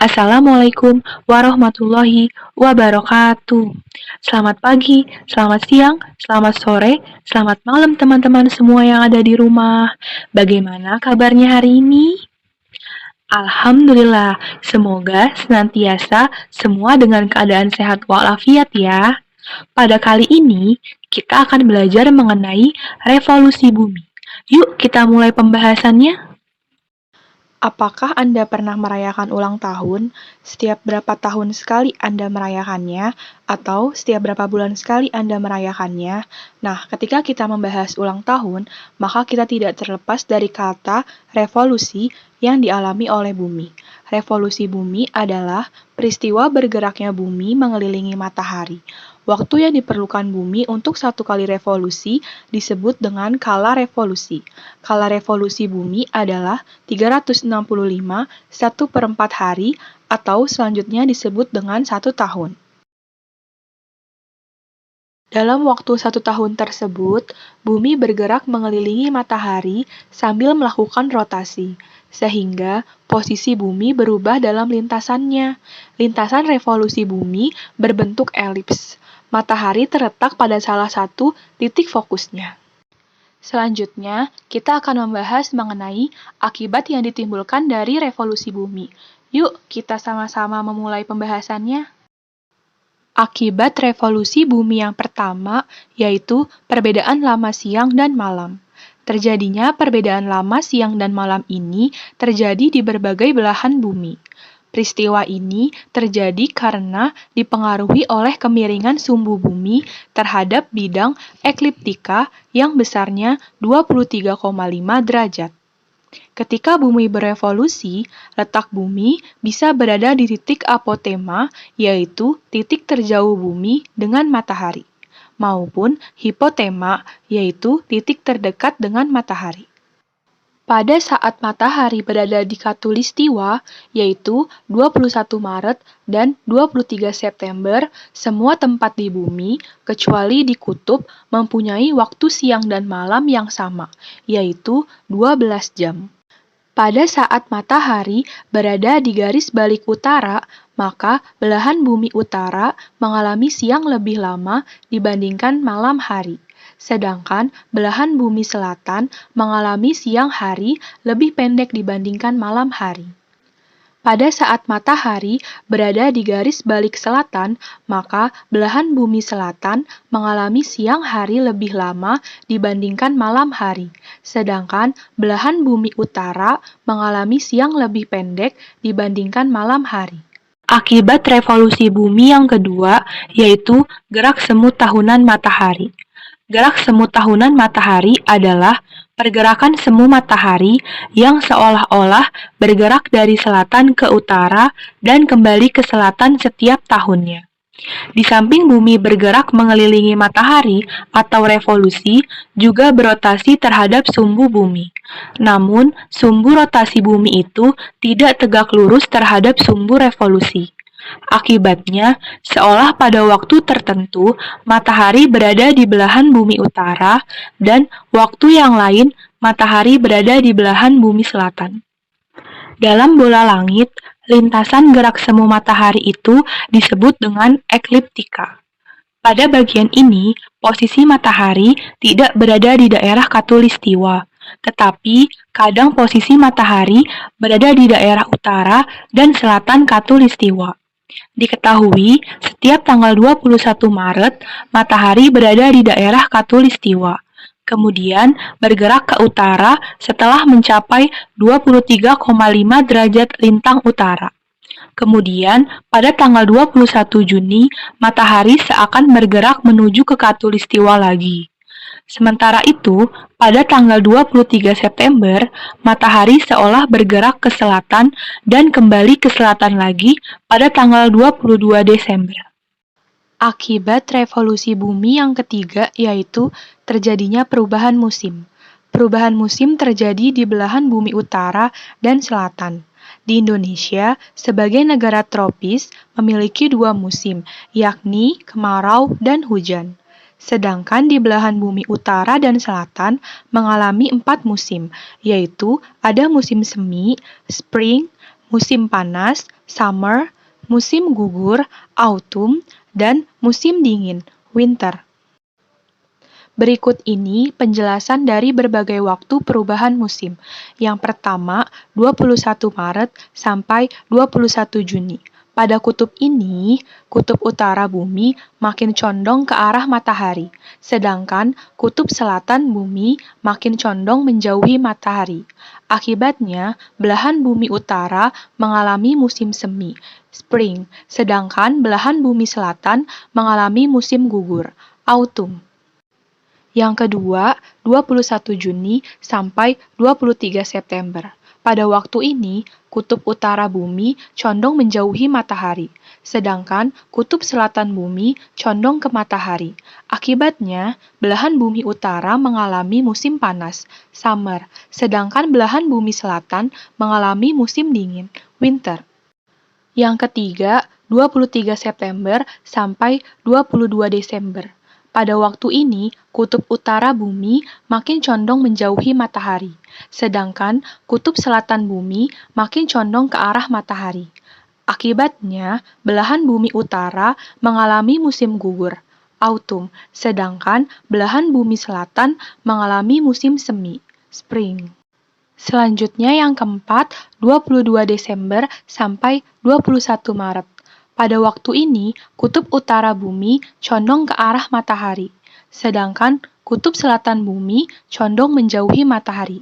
Assalamualaikum warahmatullahi wabarakatuh. Selamat pagi, selamat siang, selamat sore, selamat malam teman-teman semua yang ada di rumah. Bagaimana kabarnya hari ini? Alhamdulillah, semoga senantiasa semua dengan keadaan sehat walafiat ya. Pada kali ini, kita akan belajar mengenai revolusi bumi. Yuk kita mulai pembahasannya. Apakah Anda pernah merayakan ulang tahun? Setiap berapa tahun sekali Anda merayakannya? Atau setiap berapa bulan sekali Anda merayakannya? Nah, ketika kita membahas ulang tahun, maka kita tidak terlepas dari kata revolusi yang dialami oleh bumi. Revolusi bumi adalah peristiwa bergeraknya bumi mengelilingi matahari. Waktu yang diperlukan bumi untuk satu kali revolusi disebut dengan kala revolusi. Kala revolusi bumi adalah 365 1/4 hari atau selanjutnya disebut dengan 1 tahun. Dalam waktu 1 tahun tersebut, bumi bergerak mengelilingi matahari sambil melakukan rotasi, sehingga posisi bumi berubah dalam lintasannya. Lintasan revolusi bumi berbentuk elips. Matahari terletak pada salah satu titik fokusnya. Selanjutnya, kita akan membahas mengenai akibat yang ditimbulkan dari revolusi bumi. Yuk, kita sama-sama memulai pembahasannya. Akibat revolusi bumi yang pertama yaitu perbedaan lama siang dan malam. Terjadinya perbedaan lama siang dan malam ini terjadi di berbagai belahan bumi. Peristiwa ini terjadi karena dipengaruhi oleh kemiringan sumbu bumi terhadap bidang ekliptika yang besarnya 23,5 derajat. Ketika bumi berevolusi, letak bumi bisa berada di titik apotema, yaitu titik terjauh bumi dengan matahari, maupun hipotema, yaitu titik terdekat dengan matahari. Pada saat matahari berada di khatulistiwa, yaitu 21 Maret dan 23 September, semua tempat di bumi, kecuali di kutub, mempunyai waktu siang dan malam yang sama, yaitu 12 jam. Pada saat matahari berada di garis balik utara, maka belahan bumi utara mengalami siang lebih lama dibandingkan malam hari. Sedangkan belahan bumi selatan mengalami siang hari lebih pendek dibandingkan malam hari. Pada saat matahari berada di garis balik selatan, maka belahan bumi selatan mengalami siang hari lebih lama dibandingkan malam hari, sedangkan belahan bumi utara mengalami siang lebih pendek dibandingkan malam hari. Akibat revolusi bumi yang kedua, yaitu gerak semu tahunan matahari. Gerak semu tahunan matahari adalah pergerakan semu matahari yang seolah-olah bergerak dari selatan ke utara dan kembali ke selatan setiap tahunnya. Di samping bumi bergerak mengelilingi matahari atau revolusi, juga berotasi terhadap sumbu bumi. Namun, sumbu rotasi bumi itu tidak tegak lurus terhadap sumbu revolusi. Akibatnya, seolah pada waktu tertentu, matahari berada di belahan bumi utara, dan waktu yang lain, matahari berada di belahan bumi selatan. Dalam bola langit, lintasan gerak semu matahari itu disebut dengan ekliptika. Pada bagian ini, posisi matahari tidak berada di daerah khatulistiwa, tetapi kadang posisi matahari berada di daerah utara dan selatan khatulistiwa. Diketahui, setiap tanggal 21 Maret, matahari berada di daerah khatulistiwa, kemudian bergerak ke utara setelah mencapai 23,5 derajat lintang utara. Kemudian, pada tanggal 21 Juni, matahari seakan bergerak menuju ke khatulistiwa lagi. Sementara itu, pada tanggal 23 September, matahari seolah bergerak ke selatan dan kembali ke selatan lagi pada tanggal 22 Desember. Akibat revolusi bumi yang ketiga yaitu terjadinya perubahan musim. Perubahan musim terjadi di belahan bumi utara dan selatan. Di Indonesia, sebagai negara tropis, memiliki 2 musim, yakni kemarau dan hujan. Sedangkan di belahan bumi utara dan selatan mengalami 4 musim, yaitu ada musim semi, spring, musim panas, summer, musim gugur, autumn, dan musim dingin, winter. Berikut ini penjelasan dari berbagai waktu perubahan musim. Yang pertama, 21 Maret sampai 21 Juni. Pada kutub ini, kutub utara bumi makin condong ke arah matahari, sedangkan kutub selatan bumi makin condong menjauhi matahari. Akibatnya, belahan bumi utara mengalami musim semi, spring, sedangkan belahan bumi selatan mengalami musim gugur, autumn. Yang kedua, 21 Juni sampai 23 September. Pada waktu ini, kutub utara bumi condong menjauhi matahari, sedangkan kutub selatan bumi condong ke matahari. Akibatnya, belahan bumi utara mengalami musim panas, summer, sedangkan belahan bumi selatan mengalami musim dingin, winter. Yang ketiga, 23 September sampai 22 Desember. Pada waktu ini, kutub utara bumi makin condong menjauhi matahari, sedangkan kutub selatan bumi makin condong ke arah matahari. Akibatnya, belahan bumi utara mengalami musim gugur, autumn, sedangkan belahan bumi selatan mengalami musim semi, spring. Selanjutnya yang keempat, 22 Desember sampai 21 Maret. Pada waktu ini, kutub utara bumi condong ke arah matahari, sedangkan kutub selatan bumi condong menjauhi matahari.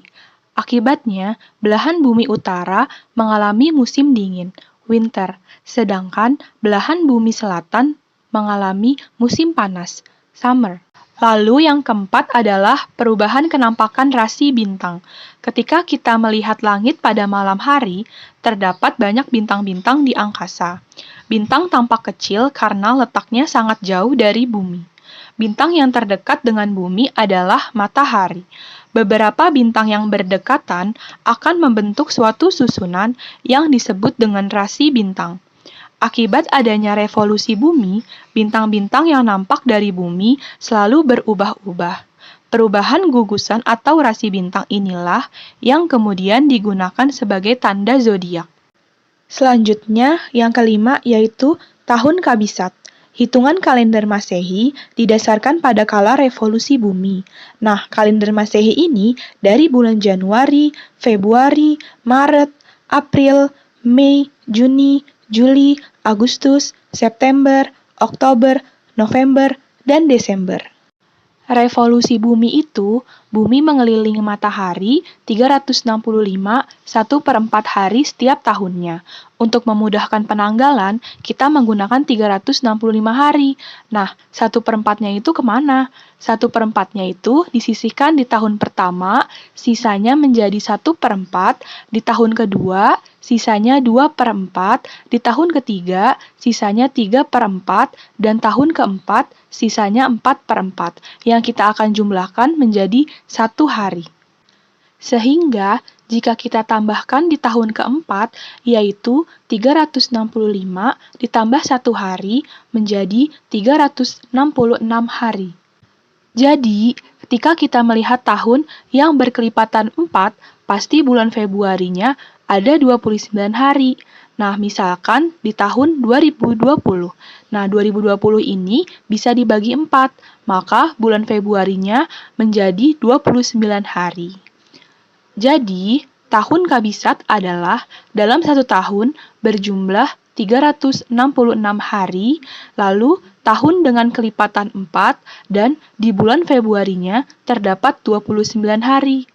Akibatnya, belahan bumi utara mengalami musim dingin, winter, sedangkan belahan bumi selatan mengalami musim panas, summer. Lalu yang keempat adalah perubahan kenampakan rasi bintang. Ketika kita melihat langit pada malam hari, terdapat banyak bintang-bintang di angkasa. Bintang tampak kecil karena letaknya sangat jauh dari bumi. Bintang yang terdekat dengan bumi adalah matahari. Beberapa bintang yang berdekatan akan membentuk suatu susunan yang disebut dengan rasi bintang. Akibat adanya revolusi bumi, bintang-bintang yang nampak dari bumi selalu berubah-ubah. Perubahan gugusan atau rasi bintang inilah yang kemudian digunakan sebagai tanda zodiak. Selanjutnya, yang kelima yaitu tahun kabisat. Hitungan kalender Masehi didasarkan pada kala revolusi bumi. Nah, kalender Masehi ini dari bulan Januari, Februari, Maret, April, Mei, Juni, Juli, Agustus, September, Oktober, November, dan Desember. Revolusi bumi itu, bumi mengelilingi matahari 365 1/4 hari setiap tahunnya. Untuk memudahkan penanggalan, kita menggunakan 365 hari. Nah, 1/4-nya itu kemana? 1/4-nya itu disisihkan di tahun pertama, sisanya menjadi 1/4, di tahun kedua, sisanya 2/4, di tahun ketiga, sisanya 3/4, dan tahun keempat, sisanya 4/4, yang kita akan jumlahkan menjadi 1 hari. Sehingga, jika kita tambahkan di tahun keempat, yaitu 365 ditambah 1 hari, menjadi 366 hari. Jadi, ketika kita melihat tahun yang berkelipatan 4, pasti bulan Februarinya ada 29 hari. Nah, misalkan di tahun 2020. Nah, 2020 ini bisa dibagi 4, maka bulan Februarinya menjadi 29 hari. Jadi, tahun kabisat adalah dalam 1 tahun berjumlah 366 hari, lalu tahun dengan kelipatan 4, dan di bulan Februarinya terdapat 29 hari.